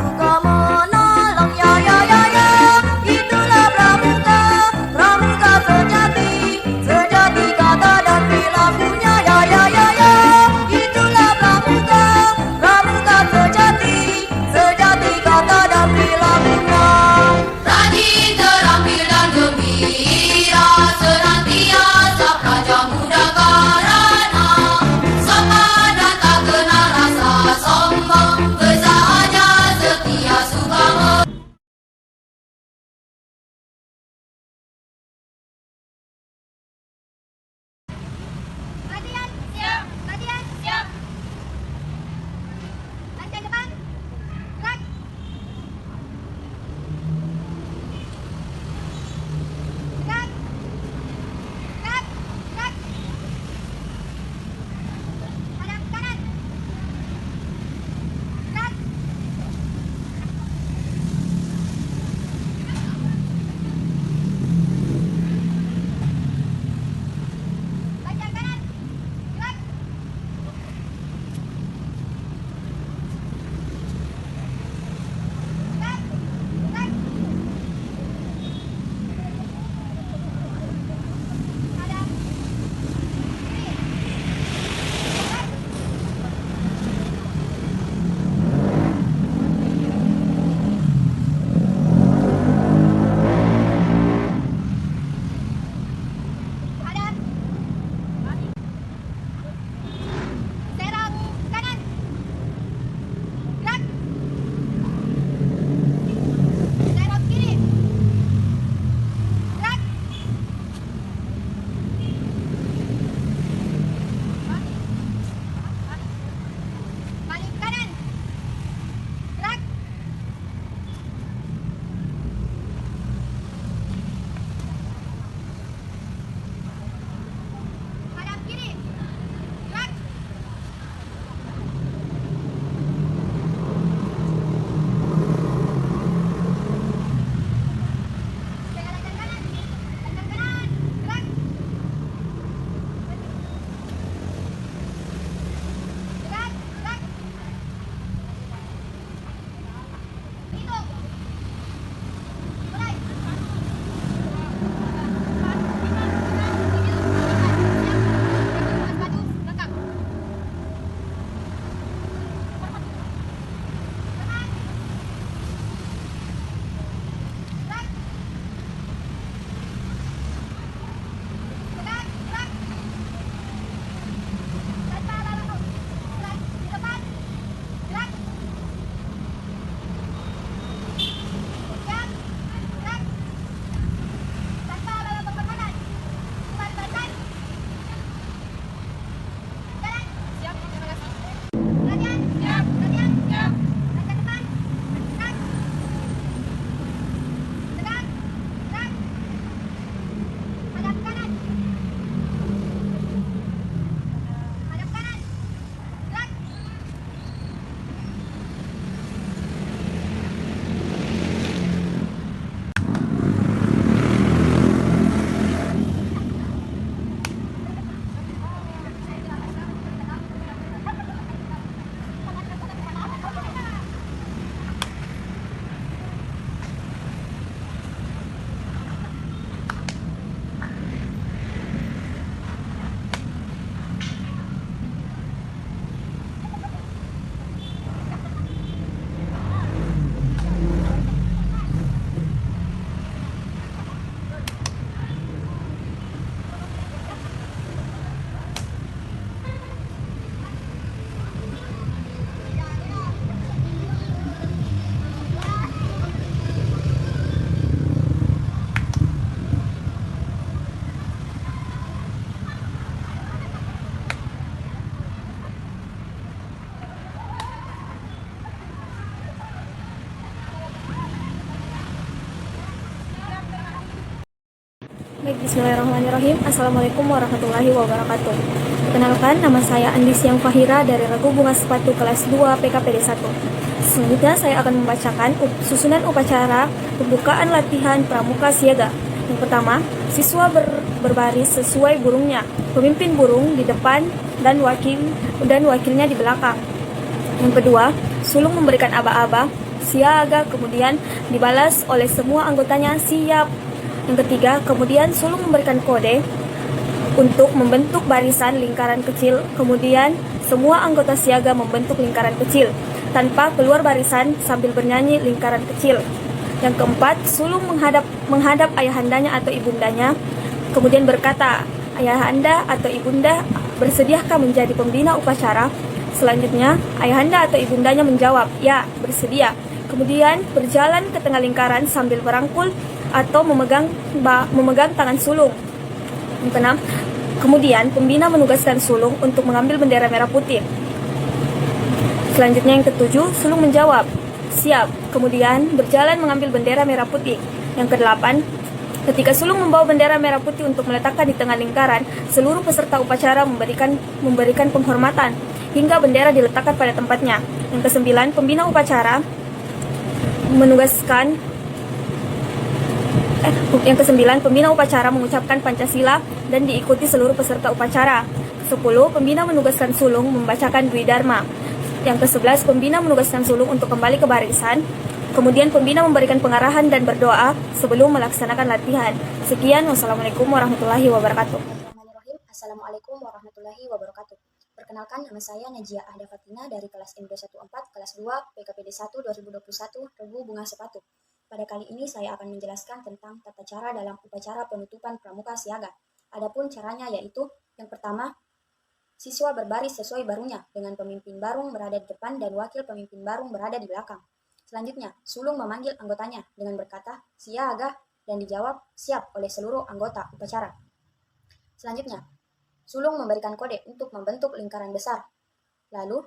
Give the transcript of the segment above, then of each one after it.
suka menolong, ya ya ya ya. Itulah pramuka, pramuka sejati, sejati kata dan perilakunya, ya ya ya ya. Itulah pramuka, pramuka sejati, sejati kata dan perilakunya. Rajin, terampil dan gembira, senantiasa praja muda karana. Sopan dan tak kenal rasa sombong, bersahaja setia suka Latihan siap, latihan siap. Latihan depan, gerak. Gerak, gerak, gerak. Hadap kanan. Gerak. Latihan kanan. Gerak. Gerak, gerak. Hadap kiri. Gerak. Hadap serang kanan. Gerak. Serang kiri. Gerak. Balik kanan. Gerak. Hadap kiri. Gerak. Pegang latihan kanan. Latihan kanan. Gerak. Gerak, gerak. Hitung. Mulai. 4, 5, 6, 7, 8. Siap. Baju, belakang. Kanan. Gerak. Gerak, gerak. Tanpa lalu. Gerak di depan. Gerak. Siap. Gerak. Tanpa lalu ke kanan. Umpan barisan. Jalan. Siap, terima kasih. Latihan. Siap. Latihan. Siap. Latihan depan. Gerak. Tegak. Gerak. Hadap kanan. Hadap kanan. Gerak. Baik, bismillahirrahmanirrahim. Assalamualaikum warahmatullahi wabarakatuh. Perkenalkan, nama saya Andis Yang Fahira dari Regu Bunga Sepatu kelas 2 PKPD 1. Selanjutnya saya akan membacakan susunan upacara pembukaan latihan pramuka siaga. Yang pertama, siswa berbaris sesuai burungnya. Pemimpin burung di depan dan wakilnya di belakang. Yang kedua, sulung memberikan aba-aba siaga, kemudian dibalas oleh semua anggotanya siap. Yang ketiga, kemudian sulung memberikan kode untuk membentuk barisan lingkaran kecil, kemudian semua anggota siaga membentuk lingkaran kecil tanpa keluar barisan sambil bernyanyi lingkaran kecil. Yang keempat, sulung menghadap ayahandanya atau ibundanya, kemudian berkata, "Ayahanda atau ibunda, bersediakah menjadi pembina upacara?" Selanjutnya, ayahanda atau ibundanya menjawab, "Ya, bersedia." Kemudian berjalan ke tengah lingkaran sambil merangkul atau memegang tangan sulung. Yang keenam, kemudian pembina menugaskan sulung untuk mengambil bendera merah putih. Selanjutnya yang ketujuh, sulung menjawab, "Siap." Kemudian berjalan mengambil bendera merah putih. Yang kedelapan, ketika sulung membawa bendera merah putih untuk meletakkan di tengah lingkaran, seluruh peserta upacara memberikan penghormatan hingga bendera diletakkan pada tempatnya. Yang kesembilan, pembina upacara mengucapkan Pancasila dan diikuti seluruh peserta upacara. 10. Pembina menugaskan sulung membacakan Dwi Dharma. Yang ke-11, pembina menugaskan sulung untuk kembali ke barisan. Kemudian pembina memberikan pengarahan dan berdoa sebelum melaksanakan latihan. Sekian, wassalamualaikum warahmatullahi wabarakatuh. Bismillahirrahmanirrahim. Assalamualaikum warahmatullahi wabarakatuh. Perkenalkan, nama saya Najia Ahda Fatina dari kelas M214 kelas 2 PKPD 1 2021 Regu Bunga Sepatu. Pada kali ini saya akan menjelaskan tentang tata cara dalam upacara penutupan pramuka siaga. Adapun caranya yaitu, yang pertama, siswa berbaris sesuai barunya dengan pemimpin barung berada di depan dan wakil pemimpin barung berada di belakang. Selanjutnya, sulung memanggil anggotanya dengan berkata, "Siaga," dan dijawab siap oleh seluruh anggota upacara. Selanjutnya, sulung memberikan kode untuk membentuk lingkaran besar. Lalu,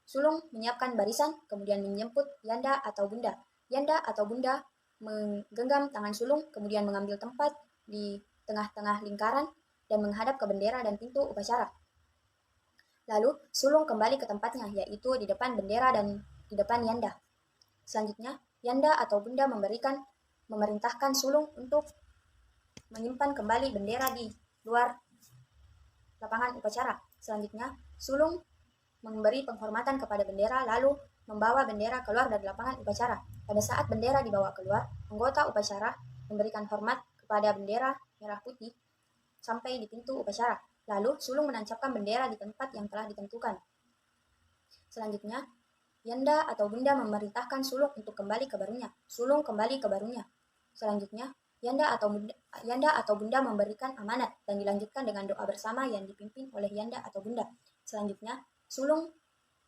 sulung menyiapkan barisan, kemudian menjemput yanda atau bunda. Yanda atau bunda menggenggam tangan sulung, kemudian mengambil tempat di tengah-tengah lingkaran dan menghadap ke bendera dan pintu upacara. Lalu, sulung kembali ke tempatnya, yaitu di depan bendera dan di depan yanda. Selanjutnya, yanda atau bunda memerintahkan sulung untuk menyimpan kembali bendera di luar lapangan upacara. Selanjutnya, sulung memberi penghormatan kepada bendera lalu membawa bendera keluar dari lapangan upacara. Pada saat bendera dibawa keluar, anggota upacara memberikan hormat kepada bendera merah putih sampai di pintu upacara. Lalu, sulung menancapkan bendera di tempat yang telah ditentukan. Selanjutnya, yanda atau bunda memerintahkan sulung untuk kembali ke barunya. Sulung kembali ke barunya. Selanjutnya, yanda atau bunda memberikan amanat dan dilanjutkan dengan doa bersama yang dipimpin oleh yanda atau bunda. Selanjutnya, sulung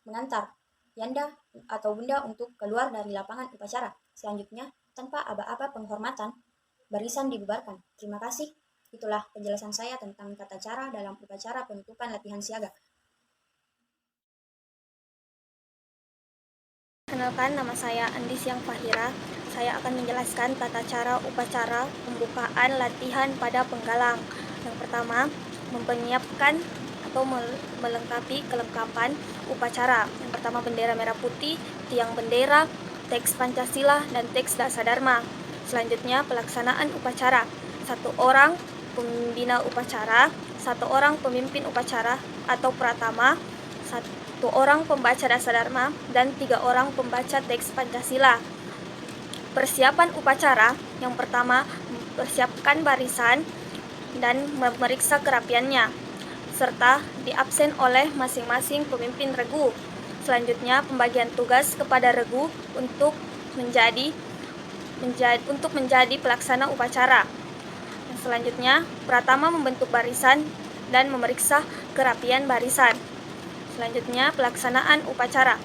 mengantar yanda atau bunda untuk keluar dari lapangan upacara. Selanjutnya, tanpa aba-aba penghormatan, barisan dibubarkan. Terima kasih. Itulah penjelasan saya tentang tata cara dalam upacara penutupan latihan siaga. Kenalkan, nama saya Andisyang Fahira. Saya akan menjelaskan tata cara upacara pembukaan latihan pada penggalang. Yang pertama, menyiapkan atau melengkapi kelengkapan upacara. Yang pertama, bendera merah putih, tiang bendera, teks Pancasila, dan teks Dasadharma. Selanjutnya, pelaksanaan upacara. 1 orang pembina upacara, 1 orang pemimpin upacara atau pratama, 1 orang pembaca Dasadharma, dan 3 orang pembaca teks Pancasila. Persiapan upacara. Yang pertama, persiapkan barisan dan memeriksa kerapiannya serta diabsen oleh masing-masing pemimpin regu. Selanjutnya, pembagian tugas kepada regu untuk menjadi pelaksana upacara. Selanjutnya, pratama membentuk barisan dan memeriksa kerapian barisan. Selanjutnya, pelaksanaan upacara.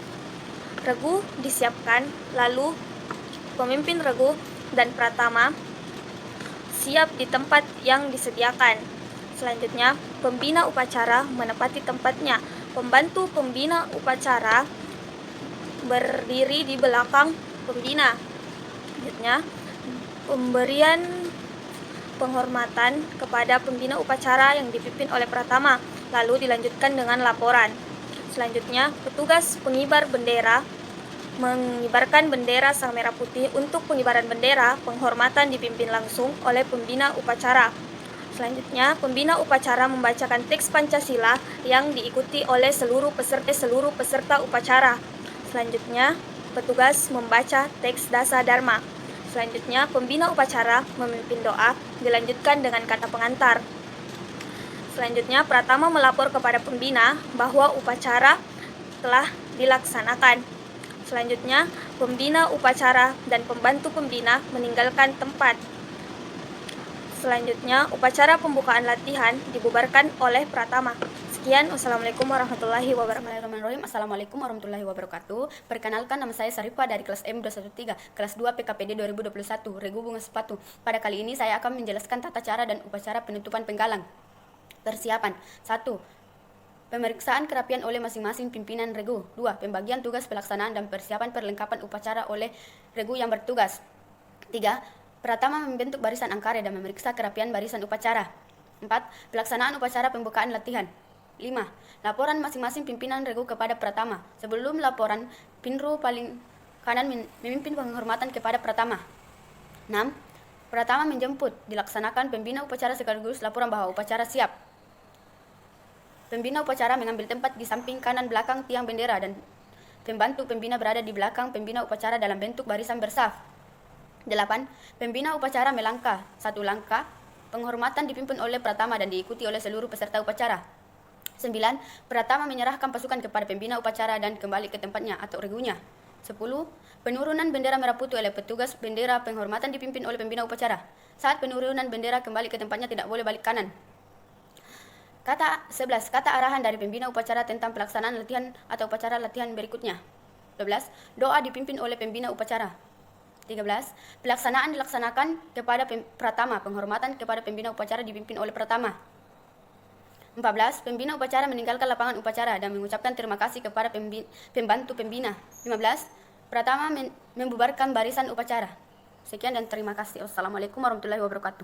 Regu disiapkan, lalu pemimpin regu dan pratama siap di tempat yang disediakan. Selanjutnya, pembina upacara menempati tempatnya. Pembantu pembina upacara berdiri di belakang pembina. Selanjutnya, pemberian penghormatan kepada pembina upacara yang dipimpin oleh pratama, lalu dilanjutkan dengan laporan. Selanjutnya, petugas pengibar bendera mengibarkan bendera sang merah putih. Untuk pengibaran bendera, penghormatan dipimpin langsung oleh pembina upacara. Selanjutnya, pembina upacara membacakan teks Pancasila yang diikuti oleh seluruh peserta upacara. Selanjutnya, petugas membaca teks Dasa Dharma. Selanjutnya, pembina upacara memimpin doa, dilanjutkan dengan kata pengantar. Selanjutnya, Pratama melapor kepada pembina bahwa upacara telah dilaksanakan. Selanjutnya, pembina upacara dan pembantu pembina meninggalkan tempat. Selanjutnya, upacara pembukaan latihan dibubarkan oleh Pratama. Sekian, wassalamualaikum warahmatullahi wabarakatuh. Bismillahirrahmanirrahim. Assalamualaikum warahmatullahi wabarakatuh. Perkenalkan, nama saya Sarifah dari kelas M213, kelas 2 PKPD 2021, Regu Bunga Sepatu. Pada kali ini saya akan menjelaskan tata cara dan upacara penutupan penggalang. Persiapan. 1. Pemeriksaan kerapian oleh masing-masing pimpinan regu. 2. Pembagian tugas pelaksanaan dan persiapan perlengkapan upacara oleh regu yang bertugas. 3. Pratama membentuk barisan angkara dan memeriksa kerapian barisan upacara. 4. Pelaksanaan upacara pembukaan latihan. 5. Laporan masing-masing pimpinan regu kepada Pratama. Sebelum laporan, Pinru paling kanan memimpin penghormatan kepada Pratama. 6. Pratama menjemput, dilaksanakan pembina upacara sekaligus laporan bahwa upacara siap. Pembina upacara mengambil tempat di samping kanan belakang tiang bendera dan pembantu pembina berada di belakang pembina upacara dalam bentuk barisan bersaf. 8. Pembina upacara melangkah satu langkah. Penghormatan dipimpin oleh Pratama dan diikuti oleh seluruh peserta upacara. 9. Pratama menyerahkan pasukan kepada pembina upacara dan kembali ke tempatnya atau regunya. 10. Penurunan bendera merah putih oleh petugas bendera penghormatan dipimpin oleh pembina upacara. Saat penurunan bendera kembali ke tempatnya tidak boleh balik kanan. 11. Kata arahan dari pembina upacara tentang pelaksanaan latihan atau upacara latihan berikutnya. 12. Doa dipimpin oleh pembina upacara. 13. Pelaksanaan dilaksanakan kepada Pratama. Penghormatan kepada pembina upacara dipimpin oleh Pratama. 14. Pembina upacara meninggalkan lapangan upacara dan mengucapkan terima kasih kepada pembantu pembina. 15. Pratama membubarkan barisan upacara. Sekian dan terima kasih. Wassalamualaikum warahmatullahi wabarakatuh.